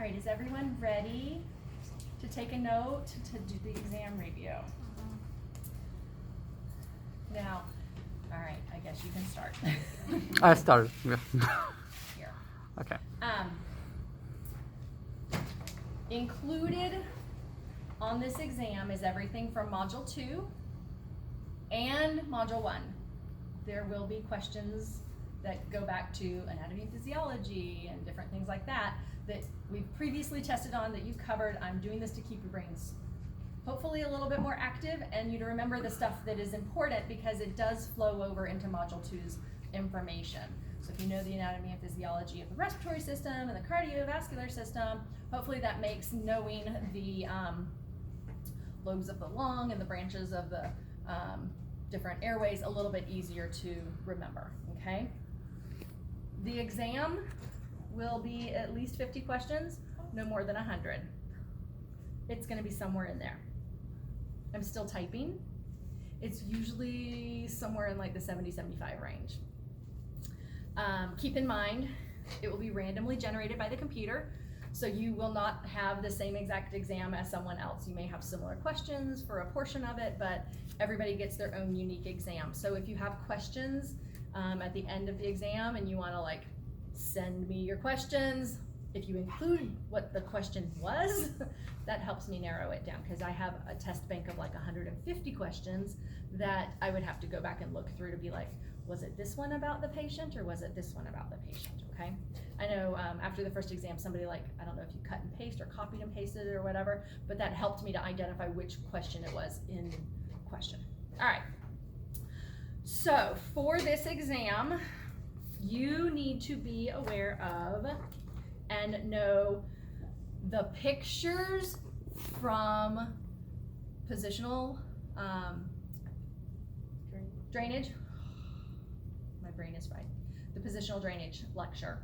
right, is everyone ready to take a note to do the exam review? Now, all right, I guess you can start. I start. Here. Okay. Included on this exam is everything from Module 2 and Module 1. There will be questions that go back to anatomy and physiology and different things like that that we've previously tested on, that you've covered. I'm doing this to keep your brains hopefully a little bit more active and you to remember the stuff that is important, because it does flow over into Module 2's information. So if you know the anatomy and physiology of the respiratory system and the cardiovascular system, hopefully that makes knowing the lobes of the lung and the branches of the different airways a little bit easier to remember, okay? The exam will be at least 50 questions, no more than 100. It's gonna be somewhere in there. I'm still typing. It's usually somewhere in like the 70-75 range. Keep in mind, it will be randomly generated by the computer, so you will not have the same exact exam as someone else. You may have similar questions for a portion of it, but everybody gets their own unique exam. So if you have questions at the end of the exam and you wanna like send me your questions, if you include what the question was, that helps me narrow it down, because I have a test bank of like 150 questions that I would have to go back and look through to be like, was it this one about the patient or was it this one about the patient, okay? I know after the first exam, somebody like, I don't know if you cut and paste or copied and pasted it or whatever, but that helped me to identify which question it was in question. All right, so for this exam, you need to be aware of and know the pictures from positional drainage. My brain is fried. The positional drainage lecture.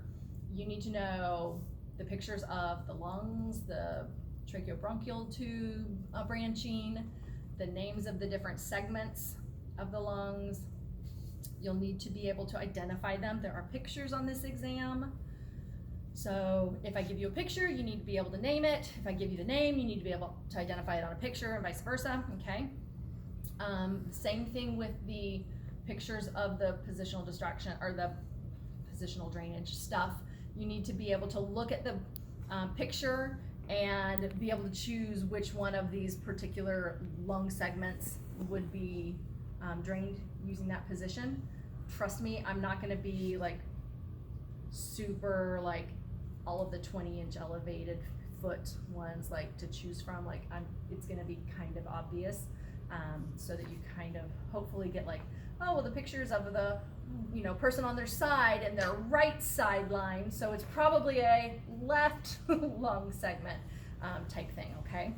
You need to know the pictures of the lungs, the tracheobronchial tube branching, the names of the different segments of the lungs. You'll need to be able to identify them. There are pictures on this exam. So if I give you a picture, you need to be able to name it. If I give you the name, you need to be able to identify it on a picture and vice versa, okay? Same thing with the pictures of the positional distraction or the positional drainage stuff. You need to be able to look at the picture and be able to choose which one of these particular lung segments would be drained using that position. Trust me, I'm not gonna be like super like all of the 20-inch elevated foot ones like to choose from. Like it's gonna be kind of obvious, so that you kind of hopefully get like, oh well, the pictures of the person on their side and their right sideline, so it's probably a left lung segment type thing, okay?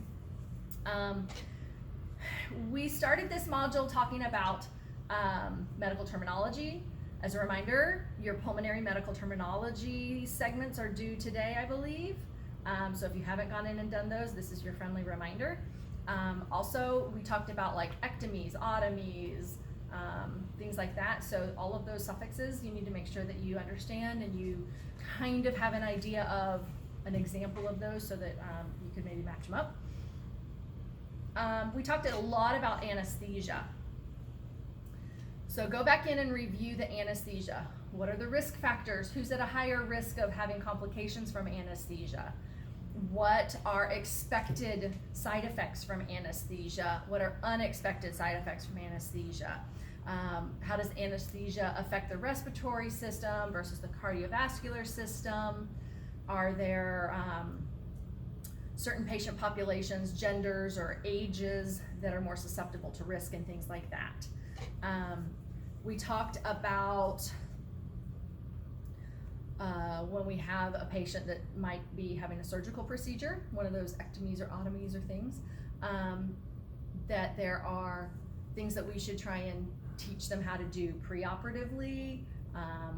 We started this module talking about medical terminology. As a reminder, your pulmonary medical terminology segments are due today, I believe. So if you haven't gone in and done those, this is your friendly reminder. Also, we talked about like ectomies, otomies, things like that. So all of those suffixes, you need to make sure that you understand and you kind of have an idea of an example of those so that you could maybe match them up. We talked a lot about anesthesia. So go back in and review the anesthesia. What are the risk factors? Who's at a higher risk of having complications from anesthesia? What are expected side effects from anesthesia? What are unexpected side effects from anesthesia? How does anesthesia affect the respiratory system versus the cardiovascular system? Are there certain patient populations, genders, or ages that are more susceptible to risk and things like that? We talked about when we have a patient that might be having a surgical procedure, one of those ectomies or otomies or things, that there are things that we should try and teach them how to do preoperatively,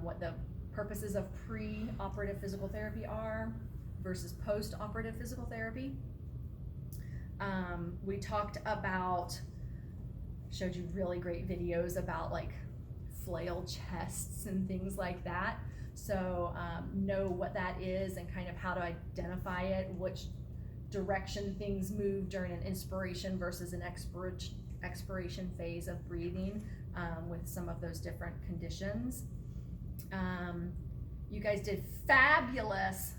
what the purposes of pre-operative physical therapy are versus post-operative physical therapy. We talked about, showed you really great videos about like flail chests and things like that. So know what that is and kind of how to identify it, which direction things move during an inspiration versus an expiration phase of breathing with some of those different conditions. You guys did fabulous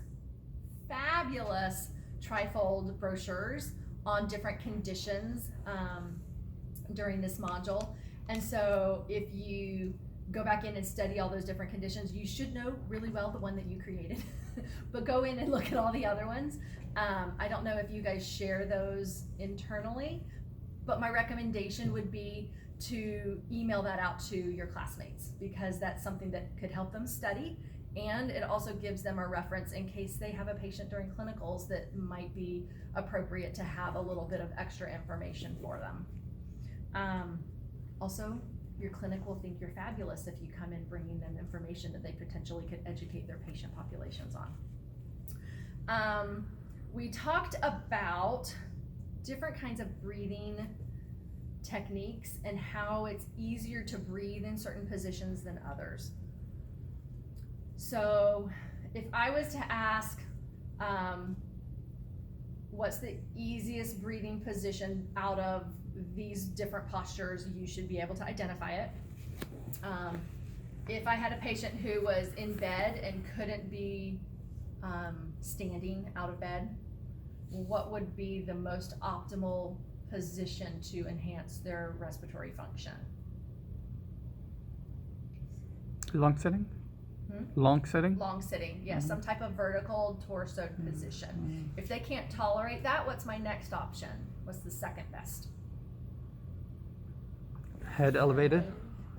trifold brochures on different conditions during this module. And so if you go back in and study all those different conditions, you should know really well the one that you created, but go in and look at all the other ones. I don't know if you guys share those internally, but my recommendation would be to email that out to your classmates, because that's something that could help them study, and it also gives them a reference in case they have a patient during clinicals that might be appropriate to have a little bit of extra information for them. Also, your clinic will think you're fabulous if you come in bringing them information that they potentially could educate their patient populations on. We talked about different kinds of breathing techniques and how it's easier to breathe in certain positions than others. So if I was to ask, what's the easiest breathing position out of these different postures, you should be able to identify it. If I had a patient who was in bed and couldn't be standing out of bed, what would be the most optimal position to enhance their respiratory function? Long sitting? Long sitting? Long sitting, yes, some type of vertical torso position. If they can't tolerate that, what's my next option? What's the second best? Head elevated?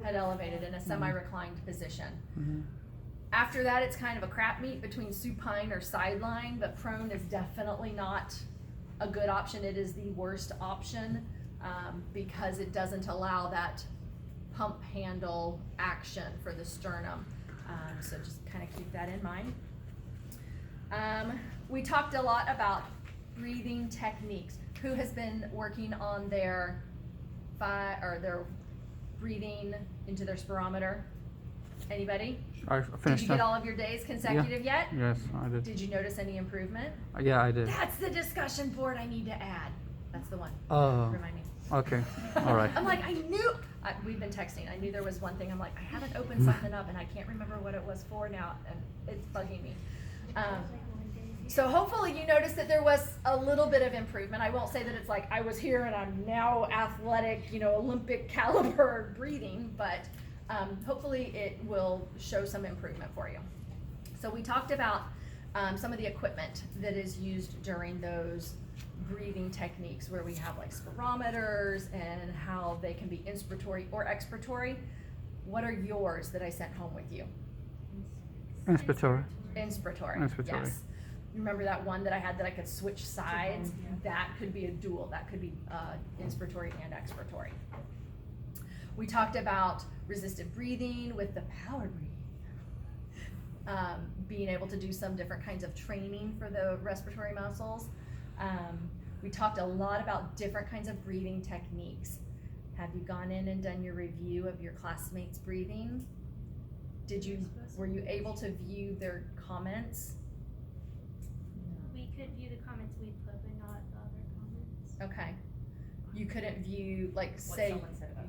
Head elevated in a semi-reclined position. After that, it's kind of a crap meet between supine or sideline, but prone is definitely not a good option. It is the worst option because it doesn't allow that pump handle action for the sternum. So just kind of keep that in mind. We talked a lot about breathing techniques. Who has been working on their breathing into their spirometer? Anybody? I Did finished you get that. all of your days consecutive yet? Yes, I did. Did you notice any improvement? Yeah, I did. That's the discussion board I need to add. That's the one. Oh, Remind me. okay. All right. I'm like, I knew, we've been texting. I knew there was one thing. I'm like, I haven't opened something up and I can't remember what it was for now, and it's bugging me. So hopefully you noticed that there was a little bit of improvement. I won't say that it's like I was here and I'm now athletic, Olympic caliber breathing, but hopefully it will show some improvement for you. So we talked about some of the equipment that is used during those breathing techniques, where we have like spirometers and how they can be inspiratory or expiratory. What are yours that I sent home with you? Inspiratory. Inspiratory. Inspiratory. Yes. Remember that one that I had that I could switch sides? That could be a dual. That could be inspiratory and expiratory. We talked about resisted breathing with the powered breathing. Being able to do some different kinds of training for the respiratory muscles. We talked a lot about different kinds of breathing techniques. Have you gone in and done your review of your classmates' breathing? Were you able to view their comments? We could view the comments we put, but not the other comments. Okay. You couldn't view,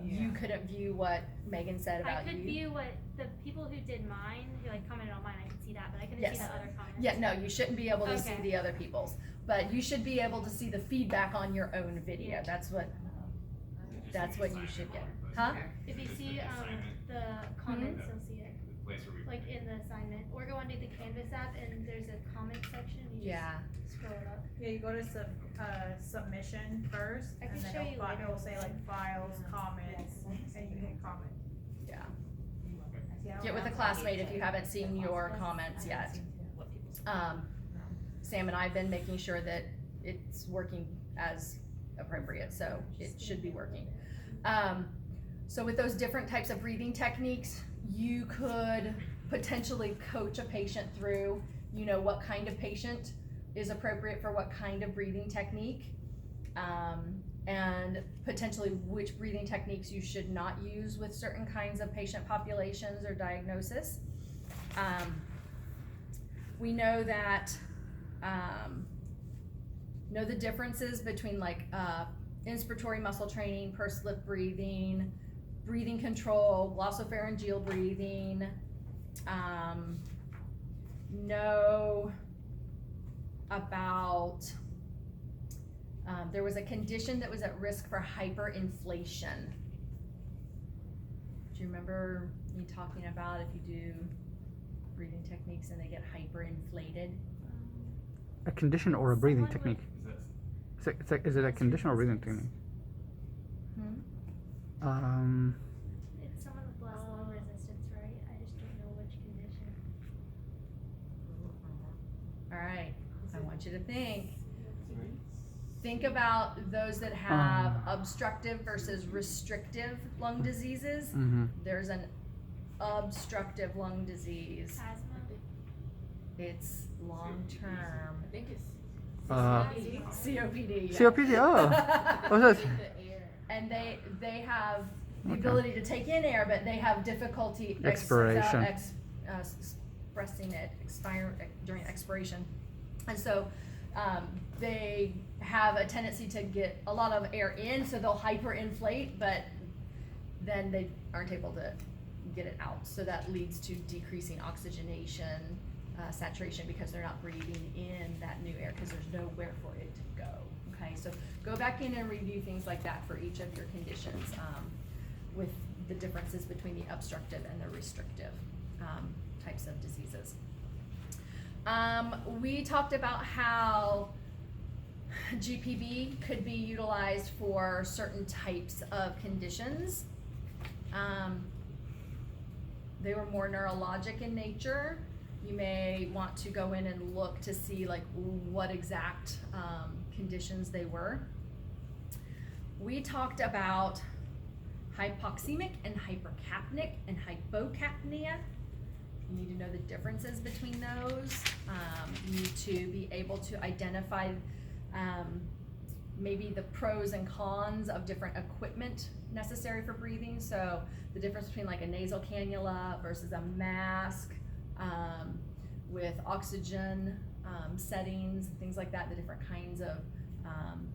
you couldn't view what Megan said about you? I could view what the people who did mine, who commented on mine, I could see that, but I couldn't Yes. see the other comments. Yeah, no, you shouldn't be able to see Okay. the other people's, but you should be able to see the feedback on your own video. That's what you should get. Huh? If you see the comments, you'll see it, like in the assignment. Or go onto the Canvas app and there's a comment section. You Yeah. just scroll it up. Yeah, you go to submission first, I can and then show you later. it'll say like files, comments, and you hit comment. Yeah. Yeah, Get with a classmate if you haven't seen your comments yet. Sam and I have been making sure that it's working as appropriate, so it should be working. So with those different types of breathing techniques, you could potentially coach a patient through, what kind of patient is appropriate for what kind of breathing technique, and potentially which breathing techniques you should not use with certain kinds of patient populations or diagnosis. We know that, know the differences between like, inspiratory muscle training, pursed lip breathing, breathing control, glossopharyngeal breathing, know about, there was a condition that was at risk for hyperinflation. Do you remember me talking about if you do breathing techniques and they get hyperinflated? A condition or a breathing Someone technique? with- Is it a condition or a breathing technique? It's someone with less lung resistance, right? I just don't know which condition. All right, I want you to think about those that have obstructive versus restrictive lung diseases. Mm-hmm. There's an obstructive lung disease. Asthma. It's long-term. I think it's COPD. Yeah. COPD, oh. What's that? And they have the Okay. ability to take in air, but they have difficulty Expiration. expressing it during expiration. And so they have a tendency to get a lot of air in, so they'll hyperinflate, but then they aren't able to get it out. So that leads to decreasing oxygenation, saturation, because they're not breathing in that new air because there's nowhere for it to go. Okay, so go back in and review things like that for each of your conditions with the differences between the obstructive and the restrictive types of diseases. We talked about how GPB could be utilized for certain types of conditions. They were more neurologic in nature. You may want to go in and look to see like what exact conditions they were. We talked about hypoxemic and hypercapnic and hypocapnia. You need to know the differences between those. You need to be able to identify maybe the pros and cons of different equipment necessary for breathing. So the difference between like a nasal cannula versus a mask with oxygen settings, things like that, the different kinds of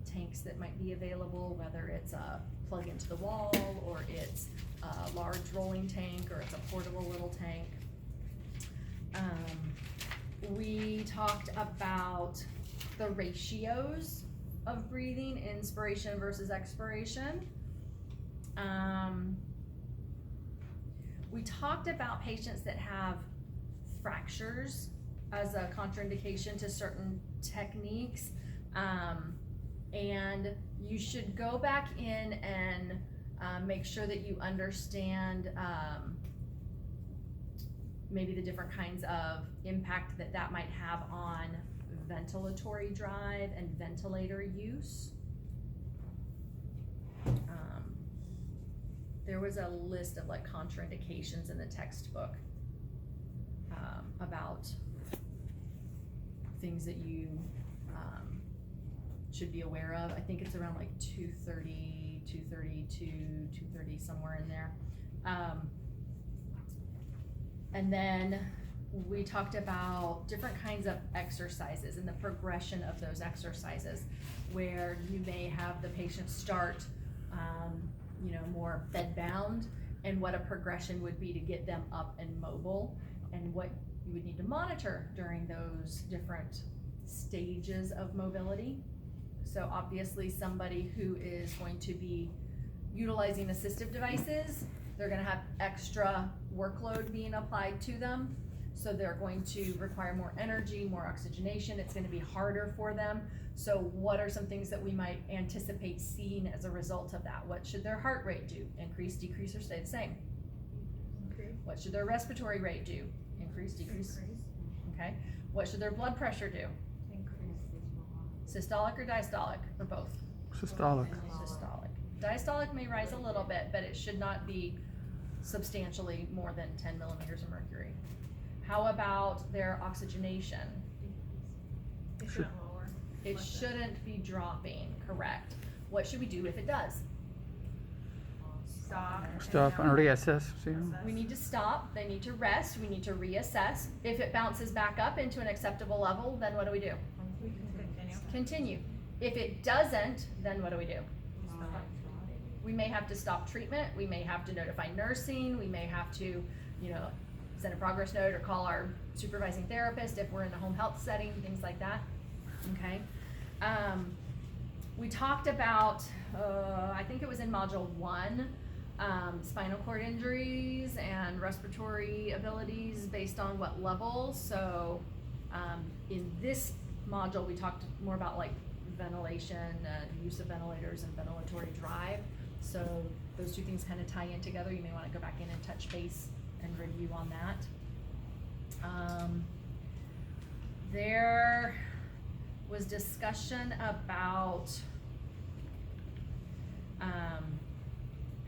tanks that might be available, whether it's a plug into the wall or it's a large rolling tank or it's a portable little tank. We talked about the ratios of breathing, inspiration versus expiration. We talked about patients that have fractures as a contraindication to certain techniques. And you should go back in and make sure that you understand maybe the different kinds of impact that might have on ventilatory drive and ventilator use. There was a list of like contraindications in the textbook about things that you should be aware of. I think it's around like 230, 232, 230, somewhere in there. And then we talked about different kinds of exercises and the progression of those exercises, where you may have the patient start, more bedbound, and what a progression would be to get them up and mobile, and what you would need to monitor during those different stages of mobility. So obviously somebody who is going to be utilizing assistive devices, they're gonna have extra workload being applied to them. So they're going to require more energy, more oxygenation. It's gonna be harder for them. So what are some things that we might anticipate seeing as a result of that? What should their heart rate do? Increase, decrease, or stay the same? What should their respiratory rate do? Increase, decrease? Okay. What should their blood pressure do? Systolic or diastolic, or both? Systolic. Systolic. Diastolic may rise a little bit, but it should not be substantially more than 10 millimeters of mercury. How about their oxygenation? It shouldn't lower. It shouldn't be dropping, correct. What should we do if it does? Stop and reassess. See? We need to stop, they need to rest, we need to reassess. If it bounces back up into an acceptable level, then what do? We can continue. Continue. If it doesn't, then what do? We may have to stop treatment, we may have to notify nursing, we may have to, send a progress note or call our supervising therapist if we're in a home health setting, things like that, okay? We talked about, I think it was in module 1, spinal cord injuries and respiratory abilities based on what level. So in this module, we talked more about like ventilation, use of ventilators and ventilatory drive. So those two things kind of tie in together. You may want to go back in and touch base and review on that. There was discussion about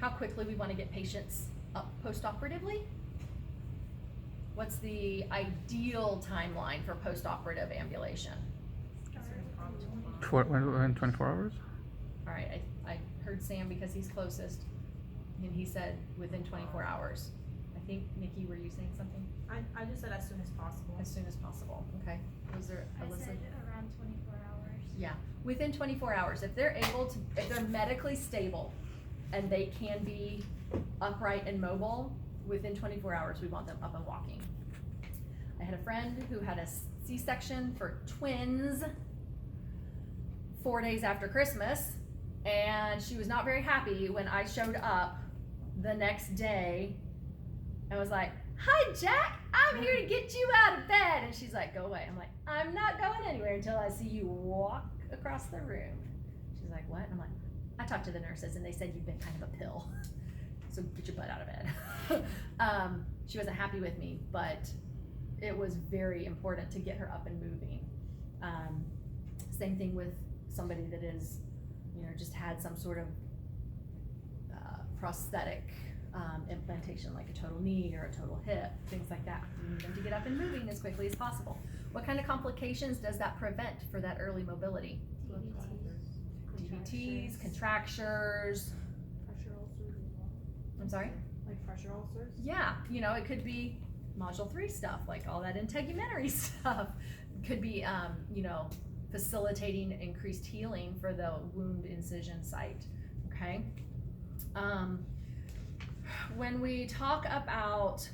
how quickly we want to get patients up post-operatively. What's the ideal timeline for post-operative ambulation? When 24 hours? All right, I heard Sam because he's closest, and he said within 24 hours. I think, Nikki, were you saying something? I just said as soon as possible. As soon as possible, okay. Was there, I Alyssa? said around 24 hours. Yeah, within 24 hours. If they're if they're medically stable and they can be upright and mobile, within 24 hours, we want them up and walking. I had a friend who had a C-section for twins 4 days after Christmas, and she was not very happy when I showed up the next day and was like, "Hi, Jack, I'm here to get you out of bed." And she's like, "Go away." I'm like, "I'm not going anywhere until I see you walk across the room." She's like, "What?" I'm like, "I talked to the nurses and they said you've been kind of a pill. So get your butt out of bed." She wasn't happy with me, but it was very important to get her up and moving. Same thing with somebody that is, just had some sort of prosthetic implantation, like a total knee or a total hip, things like that. We need them to get up and moving as quickly as possible. What kind of complications does that prevent for that early mobility? DVTs, contractures. Pressure ulcers as well. I'm sorry? Like pressure ulcers? Yeah, it could be module 3 stuff, like all that integumentary stuff. It could be, facilitating increased healing for the wound incision site, okay? When we talk about,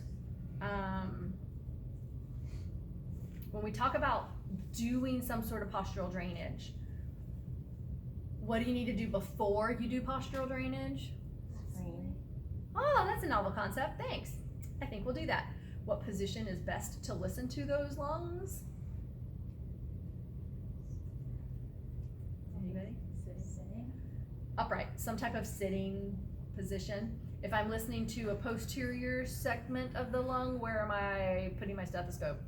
doing some sort of postural drainage, what do you need to do before you do postural drainage? Oh, that's a novel concept, thanks. I think we'll do that. What position is best to listen to those lungs? Anybody? Sitting. Upright, some type of sitting position. If I'm listening to a posterior segment of the lung, where am I putting my stethoscope?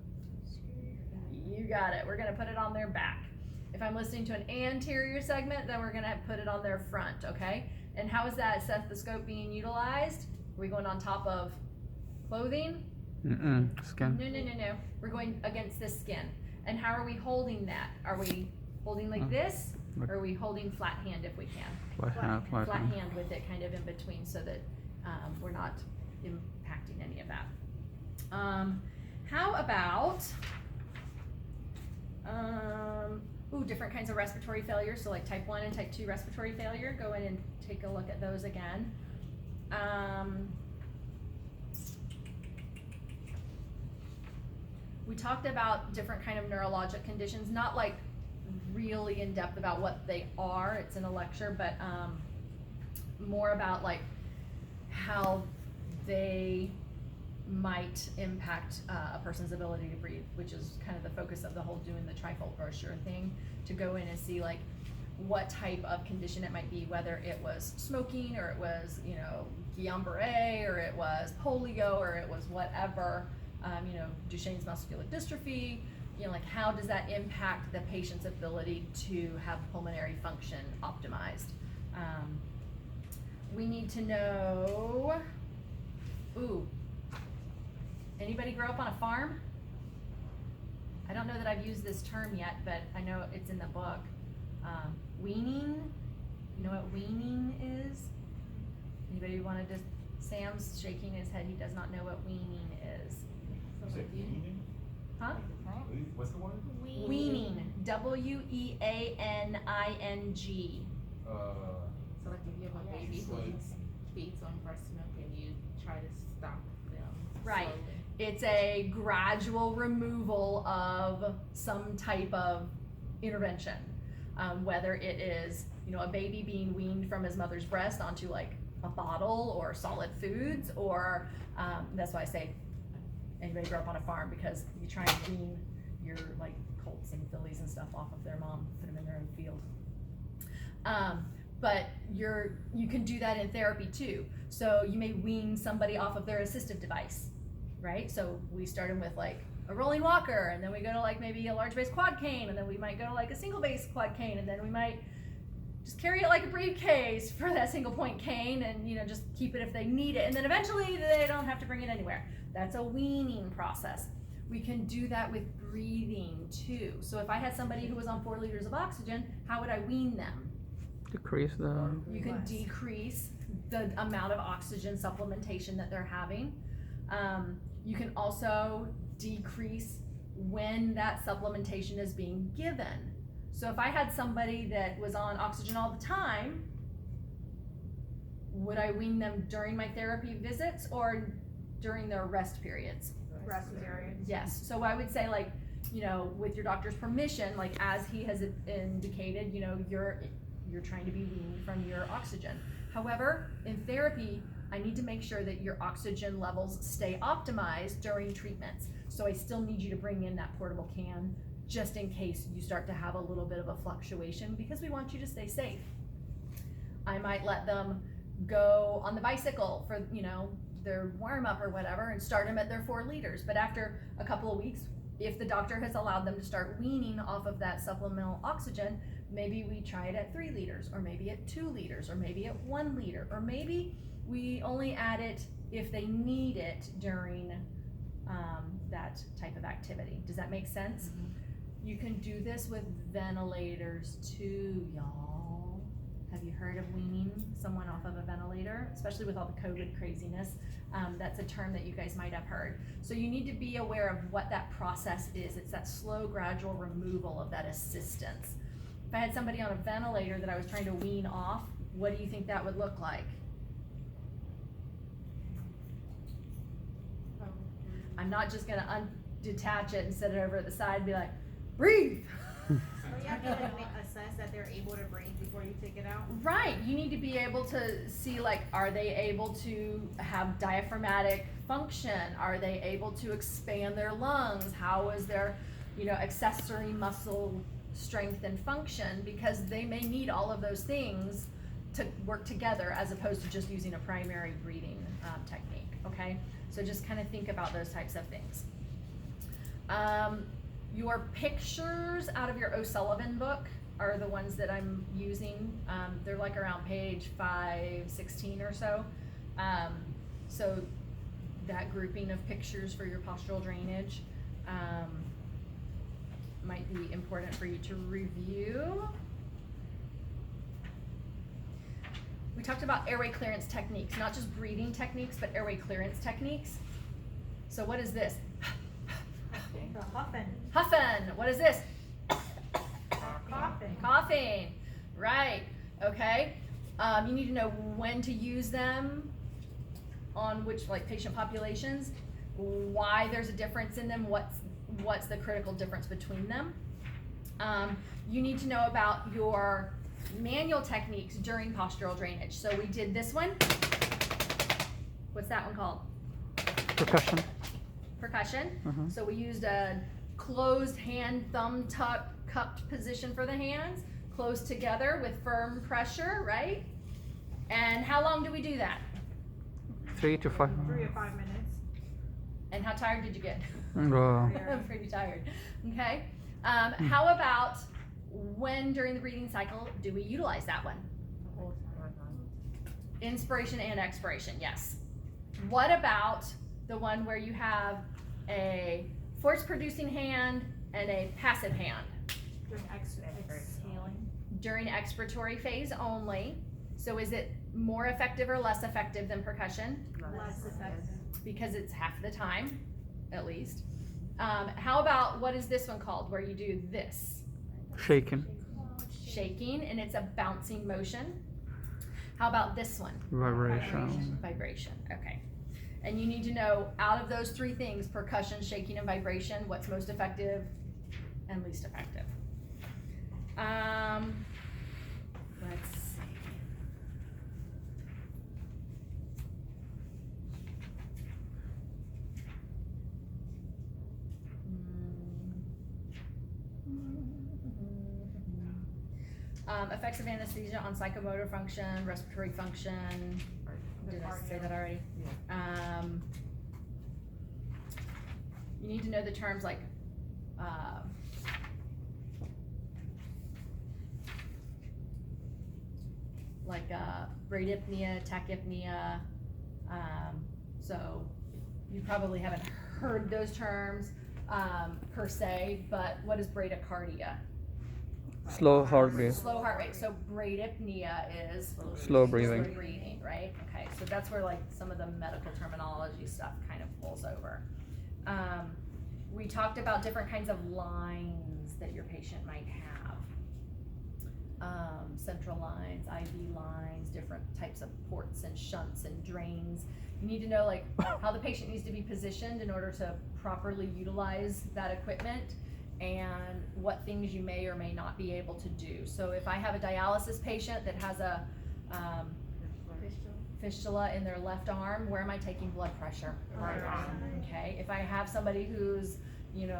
You got it, we're gonna put it on their back. If I'm listening to an anterior segment, then we're gonna put it on their front, okay? And how is that stethoscope being utilized? Are we going on top of clothing? Skin. No. We're going against the skin. And how are we holding that? Are we holding like this? Or are we holding flat hand if we can? Flat Flat hand. hand with it kind of in between so that we're not impacting any of that. How about, different kinds of respiratory failure. So like type 1 and type 2 respiratory failure. Go in and take a look at those again. We talked about different kind of neurologic conditions, not like really in depth about what they are, it's in a lecture, but more about like how they might impact a person's ability to breathe, which is kind of the focus of the whole doing the trifold brochure thing, to go in and see like what type of condition it might be, whether it was smoking or it was, Guillain-Barré or it was polio or it was whatever, Duchenne's muscular dystrophy, like how does that impact the patient's ability to have pulmonary function optimized? We need to know, anybody grow up on a farm? I don't know that I've used this term yet, but I know it's in the book. Weaning, you know what weaning is? Anybody wanna just, Sam's shaking his head, he does not know what weaning is. Say weaning? Huh? What's the word? Weaning, Weaning. So like if you have a baby who feeds on breast milk and you try to stop them. Right. slowly. It's a gradual removal of some type of intervention. Whether it is, a baby being weaned from his mother's breast onto like a bottle or solid foods, or that's why I say anybody grew up on a farm, because you try and wean your like colts and fillies and stuff off of their mom, put them in their own field. But you can do that in therapy too. So you may wean somebody off of their assistive device, right? So we start them with like a rolling walker, and then we go to like maybe a large base quad cane, and then we might go to like a single base quad cane, and then we might just carry it like a briefcase for that single point cane, and just keep it if they need it, and then eventually they don't have to bring it anywhere. That's a weaning process. We can do that with breathing too. So if I had somebody who was on 4 liters of oxygen, how would I wean them? Decrease the. You can decrease the amount of oxygen supplementation that they're having. You can also decrease when that supplementation is being given. So if I had somebody that was on oxygen all the time, would I wean them during my therapy visits or during their rest periods? Rest periods. Yes, so I would say like, with your doctor's permission, like as he has indicated, you're trying to be weaned from your oxygen. However, in therapy, I need to make sure that your oxygen levels stay optimized during treatments. So I still need you to bring in that portable can just in case you start to have a little bit of a fluctuation, because we want you to stay safe. I might let them go on the bicycle for, their warm up or whatever, and start them at their 4 liters. But after a couple of weeks, if the doctor has allowed them to start weaning off of that supplemental oxygen, maybe we try it at 3 liters, or maybe at 2 liters, or maybe at 1 liter, or maybe we only add it if they need it during that type of activity. Does that make sense? Mm-hmm. You can do this with ventilators too, y'all. Have you heard of weaning someone off of a ventilator? Especially with all the COVID craziness. That's a term that you guys might have heard. So you need to be aware of what that process is. It's that slow, gradual removal of that assistance. If I had somebody on a ventilator that I was trying to wean off, what do you think that would look like? I'm not just gonna detach it and set it over at the side and be like, breathe. So you have to assess that they're able to breathe before you take it out? Right, you need to be able to see like, are they able to have diaphragmatic function? Are they able to expand their lungs? How is their, accessory muscle strength and function? Because they may need all of those things to work together as opposed to just using a primary breathing technique, okay? So just kind of think about those types of things. Your pictures out of your O'Sullivan book are the ones that I'm using. They're like around page 516 or so. So that grouping of pictures for your postural drainage might be important for you to review. We talked about airway clearance techniques, not just breathing techniques, but airway clearance techniques. So what is this? The huffing. Huffing. What is this? Coughing. Coughing. Right. Okay. You need to know when to use them, on which patient populations, why there's a difference in them, what's the critical difference between them. You need to know about your manual techniques during postural drainage. So we did this one. What's that one called? Percussion. Percussion. Mhm. So we used a closed hand, thumb tuck, cupped position for the hands, closed together with firm pressure, right? And how long do we do that? 3 to 5. 3 to 5 minutes. And how tired did you get? Uh, I'm pretty tired. Okay. How about when during the breathing cycle do we utilize that one? Inspiration and expiration, yes. What about the one where you have a force-producing hand and a passive hand? During exhaling. During expiratory phase only. So is it more effective or less effective than percussion? Less effective. Because it's half the time, at least. How about, what is this one called, where you do this? Shaking. Shaking, and it's a bouncing motion. How about this one? Vibration. Vibration, okay. And you need to know, out of those three things, percussion, shaking, and vibration, what's most effective and least effective. Let's see. Effects of anesthesia on psychomotor function, respiratory function. Did I say that already? You need to know the terms like, bradypnea, tachypnea. So you probably haven't heard those terms per se, but what is bradycardia? Slow heartbeat. Slow heart rate. So bradypnea is Slow breathing. slow breathing, right? Okay, so that's where like some of the medical terminology stuff kind of pulls over. We talked about different kinds of lines that your patient might have. Central lines, IV lines, different types of ports and shunts and drains. You need to know like how the patient needs to be positioned in order to properly utilize that equipment, and what things you may or may not be able to do. So if I have a dialysis patient that has a fistula in their left arm, where am I taking blood pressure? Right arm. Okay. If I have somebody who's, 8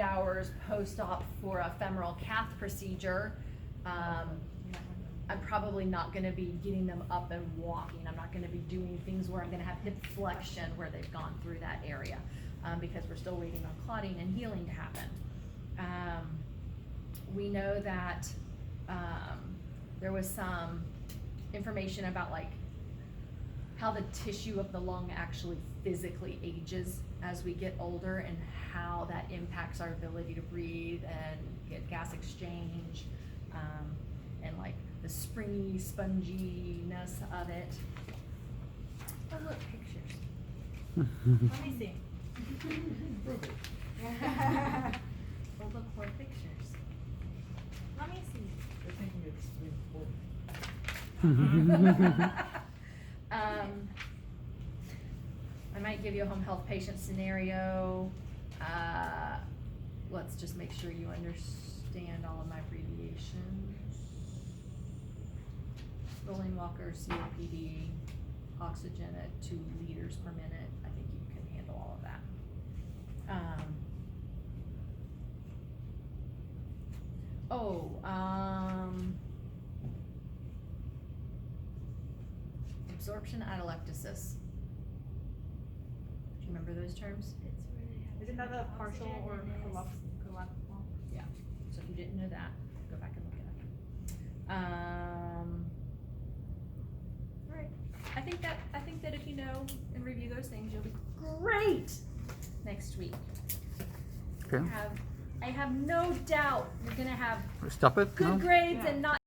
hours post-op for a femoral cath procedure, I'm probably not going to be getting them up and walking. I'm not going to be doing things where I'm going to have hip flexion where they've gone through that area, because we're still waiting on clotting and healing to happen. We know that there was some information about like how the tissue of the lung actually physically ages as we get older, and how that impacts our ability to breathe and get gas exchange, and like the springy sponginess of it. Oh look, pictures. Let me see. Oh, look for pictures. Let me see. They're thinking it's I might give you a home health patient scenario. Let's just make sure you understand all of my abbreviations. Rolling walker, COPD, oxygen at 2 liters per minute. I think you can handle all of that. Absorption atelectasis. Do you remember those terms? It's where they have Is it not a partial oxygen or and it's- collapsible? Yeah. So if you didn't know that, go back and look it up. All right. I think that if you know and review those things, you'll be great next week. Okay. I have no doubt you're gonna have Stop it? good No? grades and not